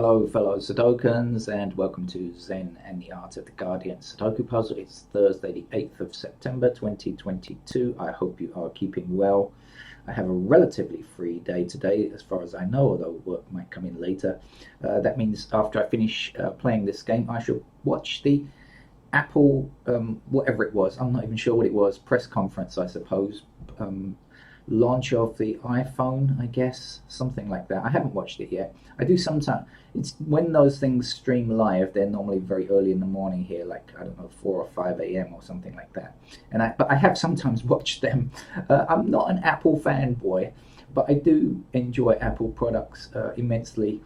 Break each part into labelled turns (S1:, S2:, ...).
S1: Hello, fellow Sudokans, and welcome to Zen and the Art of the Guardian Sudoku Puzzle. It's Thursday, the 8th of September 2022. I hope you are keeping well. I have a relatively free day today, as far as I know, although work might come in later. That means after I finish playing this game, I shall watch the Apple, whatever it was, I'm not even sure what it was, press conference, I suppose. Launch of the iPhone, I guess, something like that. I haven't watched it yet. I do sometimes. It's when those things stream live, they're normally very early in the morning here, like I don't know, 4 or 5 a.m. or something like that. But I have sometimes watched them. I'm not an Apple fanboy, but I do enjoy Apple products immensely.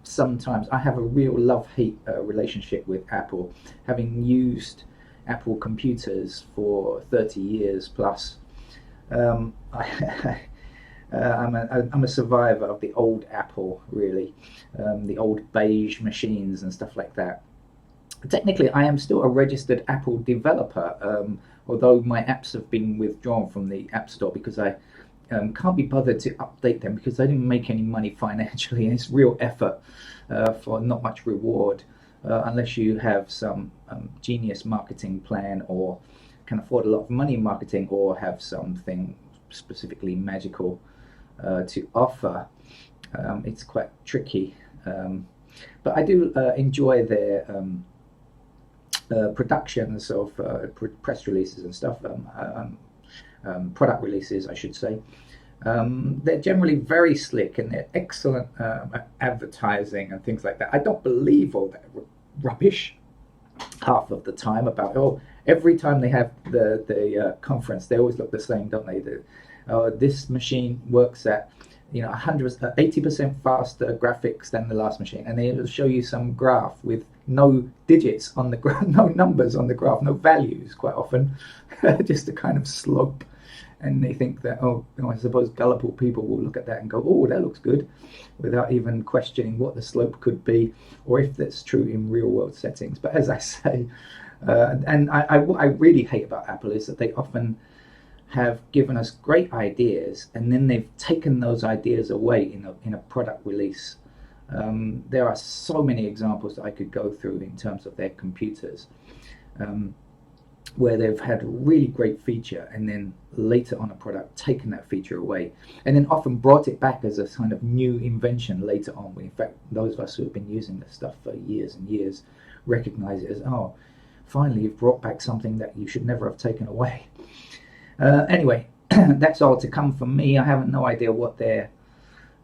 S1: Sometimes I have a real love-hate relationship with Apple, having used Apple computers for 30 years plus. I'm a survivor of the old Apple, really, the old beige machines and stuff like that. Technically, I am still a registered Apple developer, although my apps have been withdrawn from the App Store because I can't be bothered to update them because I didn't make any money financially, and it's real effort for not much reward, unless you have some genius marketing plan or can afford a lot of money in marketing or have something specifically magical to offer. It's quite tricky, but I do enjoy their productions of press releases and stuff, product releases I should say. They're generally very slick and they're excellent advertising and things like that. I don't believe all that rubbish half of the time about every time they have the conference, they always look the same, don't they? This machine works at 80% faster graphics than the last machine, and they'll show you some graph with no digits on the graph, no numbers on the graph, no values quite often, just a kind of slope. And they think that, I suppose gullible people will look at that and go, oh, that looks good, without even questioning what the slope could be or if that's true in real world settings. But as I say, and what I really hate about Apple is that they often have given us great ideas and then they've taken those ideas away in a product release. There are so many examples that I could go through in terms of their computers, where they've had a really great feature and then later on a product taken that feature away and then often brought it back as a kind of new invention later on, when in fact those of us who have been using this stuff for years and years recognize it as, finally you've brought back something that you should never have taken away. Anyway, that's all to come from me. I have no idea what they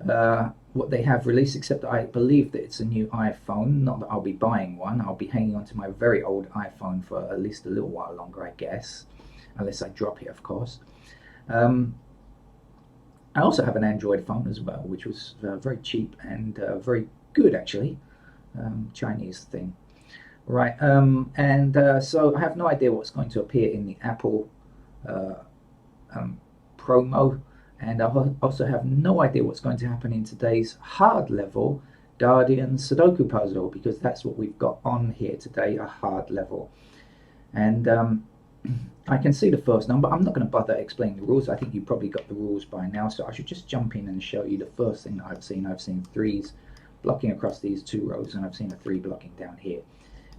S1: have released, except that I believe that it's a new iPhone. Not that I'll be buying one. I'll be hanging on to my very old iPhone for at least a little while longer, I guess, unless I drop it, of course. I also have an Android phone as well, which was very cheap and very good, actually. Chinese thing. Right, so I have no idea what's going to appear in the Apple promo. And I also have no idea what's going to happen in today's hard level Guardian Sudoku puzzle, because that's what we've got on here today, a hard level. And I can see the first number. I'm not going to bother explaining the rules. I think you probably got the rules by now, so I should just jump in and show you the first thing that I've seen. I've seen threes blocking across these two rows, and I've seen a 3 blocking down here.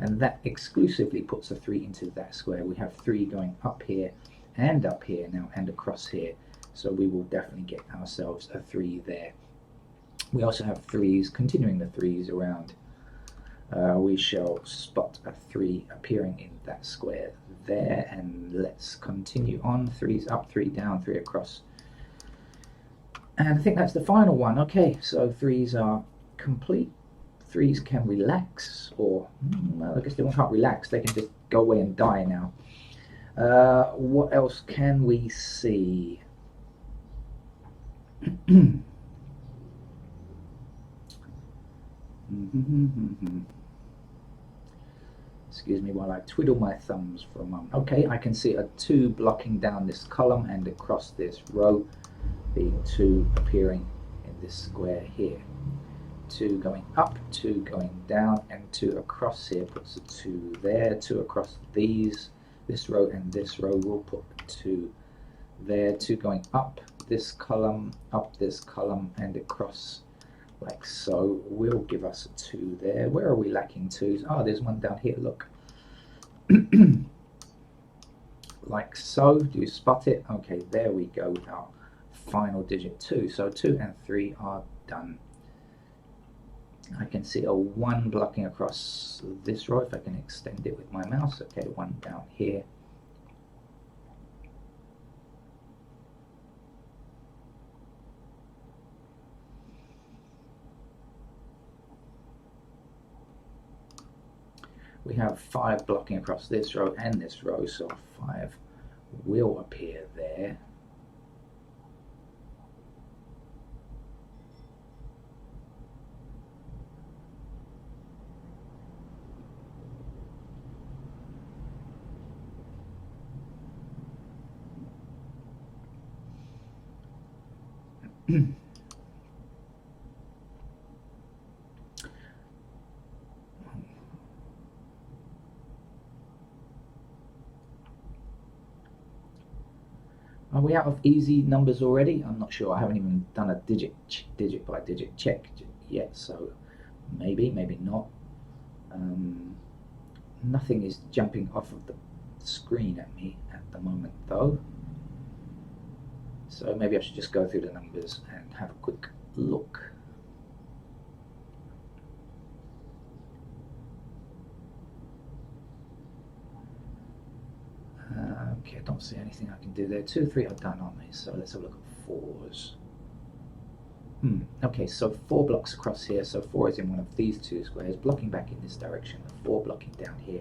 S1: And that exclusively puts a 3 into that square. We have 3 going up here now and across here. So we will definitely get ourselves a 3 there. We also have 3s, continuing the 3s around. We shall spot a 3 appearing in that square there, and let's continue on. 3s up, 3 down, 3 across. And I think that's the final one. Okay, so 3s are complete. 3s can relax, or well, I guess they can't relax, they can just go away and die now. What else can we see? Excuse me while I twiddle my thumbs for a moment. Okay, I can see a 2 blocking down this column and across this row, being 2 appearing in this square here. 2 going up, 2 going down, and 2 across here puts a 2 there. 2 across this row and this row will put 2 there. 2 going up this column, and across like so, will give us a 2 there. Where are we lacking 2s? Oh, there's one down here, look. Like so. Do you spot it? Okay, there we go with our final digit 2. So 2 and 3 are done. I can see a 1 blocking across this row if I can extend it with my mouse. Okay, 1 down here. We have 5 blocking across this row and this row, so 5 will appear there. Are we out of easy numbers already? I'm not sure. I haven't even done a digit by digit check yet, so maybe not. Nothing is jumping off of the screen at me at the moment though, so maybe I should just go through the numbers and have a quick look. Okay, I don't see anything I can do there. 2, 3 are done, aren't they? So let's have a look at 4s. Okay, so 4 blocks across here, so 4 is in one of these 2 squares, blocking back in this direction. The 4 blocking down here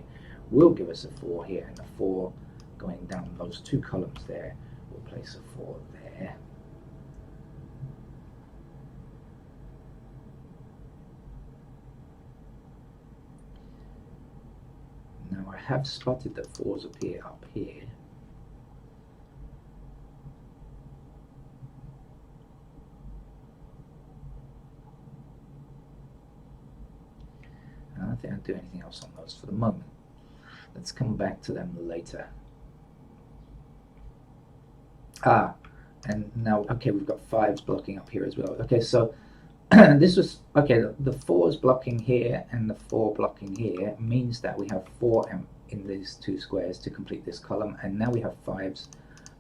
S1: will give us a 4 here, and the 4 going down those 2 columns there will place a 4 there. Now I have spotted that 4s appear up here. I don't think I'll do anything else on those for the moment. Let's come back to them later. And now, okay, we've got 5s blocking up here as well. Okay, so this was, okay, the 4s blocking here and the 4 blocking here means that we have 4 in these 2 squares to complete this column, and now we have 5s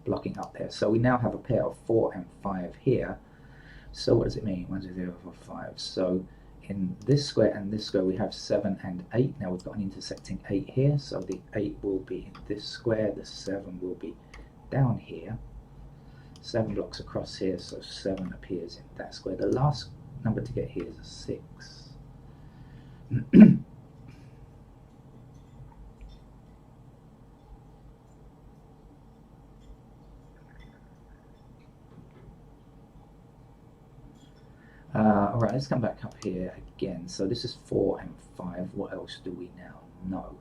S1: blocking up there. So we now have a pair of 4 and 5 here. So what does it mean? 1, 2, 3, 4, 5. So in this square and this square we have 7 and 8. Now we've got an intersecting 8 here, so the 8 will be in this square, the 7 will be down here. 7 blocks across here, so 7 appears in that square. The last number to get here is a 6. Alright, let's come back up here again. So this is 4 and 5. What else do we now know?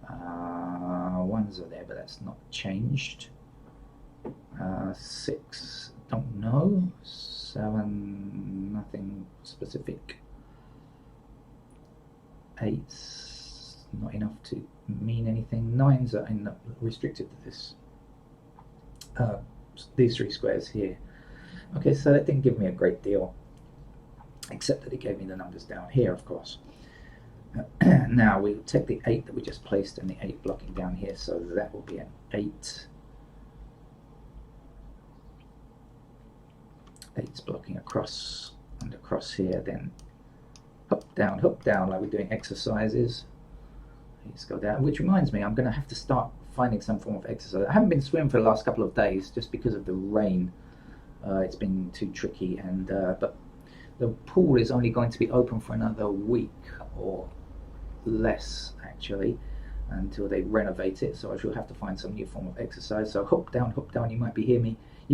S1: 1s are there, but that's not changed. 6, don't know. 7, nothing specific. 8's not enough to mean anything. 9's are restricted to this. These 3 squares here. Okay, so that didn't give me a great deal, except that it gave me the numbers down here, of course. Now we'll take the 8 that we just placed and the 8 blocking down here, so that will be an 8. 8's blocking across and across here, then up, down, like we're doing exercises. Let's go down, which reminds me, I'm going to have to start finding some form of exercise. I haven't been swimming for the last couple of days just because of the rain. It's been too tricky, and but the pool is only going to be open for another week or less, actually, until they renovate it. So I shall have to find some new form of exercise. So hook down. You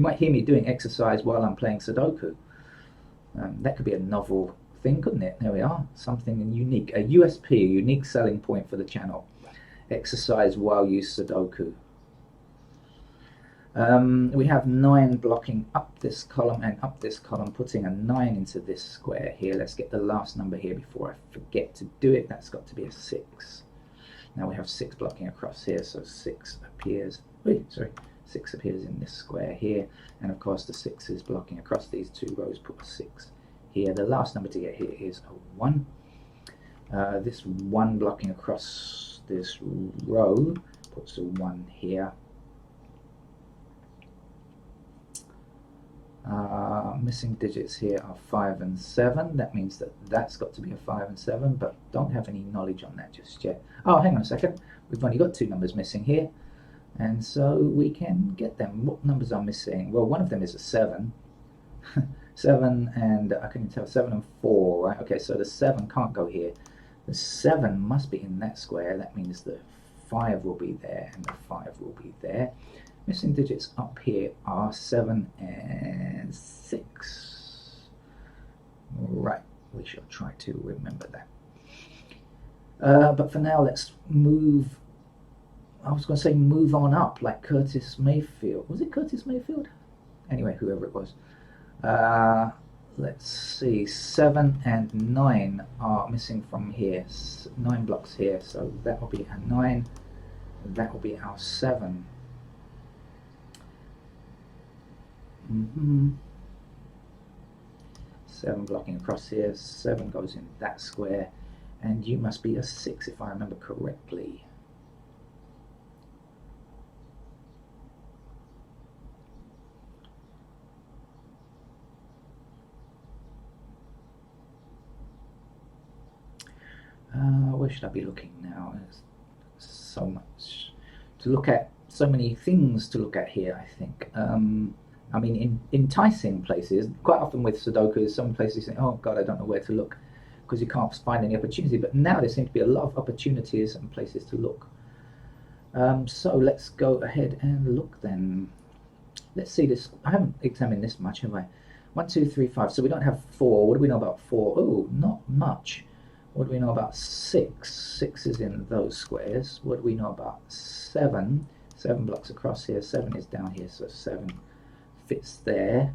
S1: might hear me doing exercise while I'm playing Sudoku. That could be a novel thing, couldn't it? There we are, something unique, a USP, a unique selling point for the channel. Exercise while you Sudoku. We have 9 blocking up this column and up this column, putting a 9 into this square here. Let's get the last number here before I forget to do it. That's got to be a 6. Now we have 6 blocking across here, so 6 appears. 6 appears in this square here, and of course the 6 is blocking across these 2 rows. Put a 6 here. The last number to get here is a 1. This 1 blocking across this row puts a 1 here. Missing digits here are 5 and 7. That means that that's got to be a 5 and 7, but don't have any knowledge on that just yet. Oh, hang on a second. We've only got 2 numbers missing here, and so we can get them. What numbers are missing? Well, one of them is a 7. 7 and I can tell 7 and 4, right? Okay, so the 7 can't go here. The 7 must be in that square. That means the 5 will be there and the 5 will be there. Missing digits up here are 7 and 6. Right, we shall try to remember that. But for now, let's move. I was going to say move on up, like Curtis Mayfield. Was it Curtis Mayfield? Anyway, whoever it was. Let's see. 7 and 9 are missing from here. 9 blocks here, so that will be a 9. That will be our 7. 7 blocking across here, 7 goes in that square, and you must be a 6 if I remember correctly. Where should I be looking now? There's so much to look at, so many things to look at here, I think. I mean, in enticing places, quite often with Sudoku, some places you think, oh God, I don't know where to look, because you can't find any opportunity. But now there seem to be a lot of opportunities and places to look. So let's go ahead and look then. Let's see this. I haven't examined this much, have I? 1, 2, 3, 5. So we don't have 4. What do we know about 4? Oh, not much. What do we know about 6? 6 is in those squares. What do we know about 7? 7 blocks across here. 7 is down here, so 7 fits there.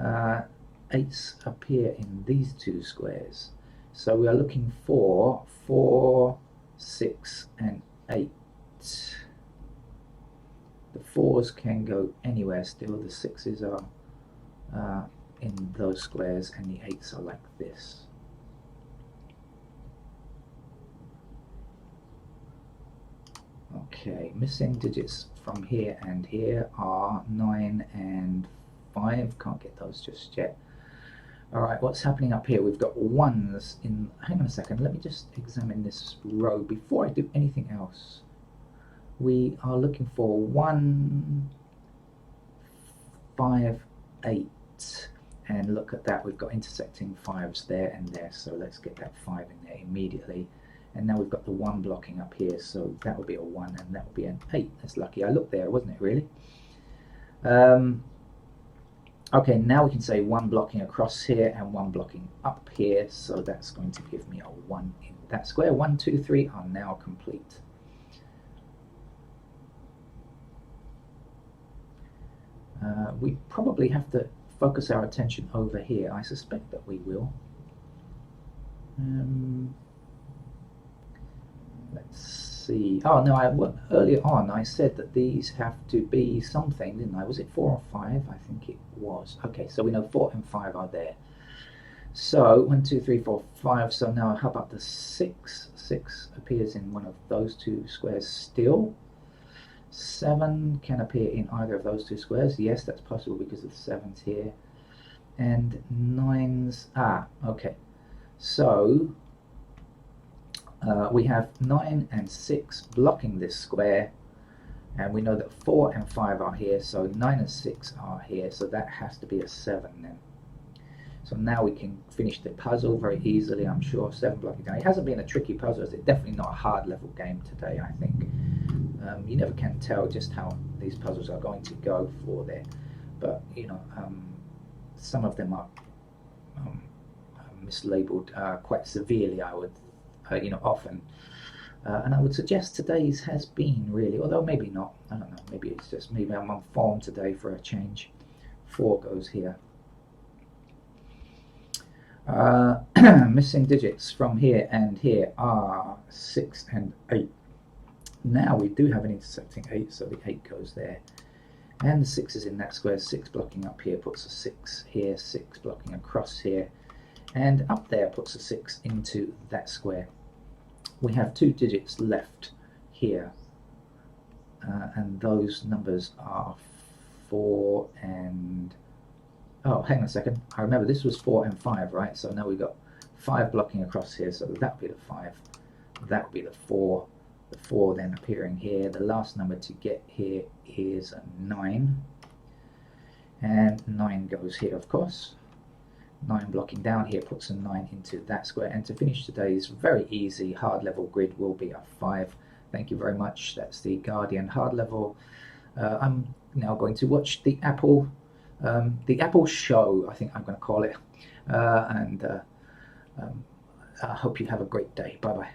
S1: 8's appear in these 2 squares. So we are looking for 4, 6, and 8. The 4's can go anywhere still. The 6's are in those squares, and the 8's are like this. Okay, missing digits from here and here are 9 and 5. Can't get those just yet. Alright, what's happening up here? We've got 1's in... Hang on a second, let me just examine this row before I do anything else. We are looking for 1, 5, 8. And look at that, we've got intersecting 5's there and there. So let's get that 5 in there immediately. And now we've got the 1 blocking up here, so that will be a 1 and that will be an 8. That's lucky I looked there, wasn't it, really? Okay, now we can say 1 blocking across here and 1 blocking up here, so that's going to give me a 1 in that square. 1, 2, 3 are now complete. We probably have to focus our attention over here. I suspect that we will. Let's see. Oh no, earlier on I said that these have to be something, didn't I? Was it 4 or 5? I think it was. Okay, so we know 4 and 5 are there. So 1, 2, 3, 4, 5. So now how about the 6? 6 appears in one of those 2 squares still. 7 can appear in either of those 2 squares. Yes, that's possible because of the 7's here. And 9's... okay. So we have 9 and 6 blocking this square, and we know that 4 and 5 are here, so 9 and 6 are here, so that has to be a 7 then. So now we can finish the puzzle very easily, I'm sure. 7 blocking down. It hasn't been a tricky puzzle. It's definitely not a hard level game today, I think. You never can tell just how these puzzles are going to go for there, but you know, some of them are mislabeled quite severely, I would often, and I would suggest today's has been really, although maybe not, I don't know, maybe it's just, maybe I'm on form today for a change. 4 goes here. Missing digits from here and here are 6 and 8. Now we do have an intersecting 8, so the 8 goes there, and the 6 is in that square. 6 blocking up here puts a 6 here, 6 blocking across here, and up there puts a 6 into that square. We have 2 digits left here, and those numbers are 4 and... oh, hang on a second. I remember this was 4 and 5, right? So now we've got 5 blocking across here, so that would be the 5. That would be the 4. The 4 then appearing here. The last number to get here is a 9. And 9 goes here, of course. 9 blocking down here puts a 9 into that square. And to finish today's very easy hard level grid will be a 5. Thank you very much. That's the Guardian hard level. I'm now going to watch the Apple show, I think I'm going to call it. I hope you have a great day. Bye bye.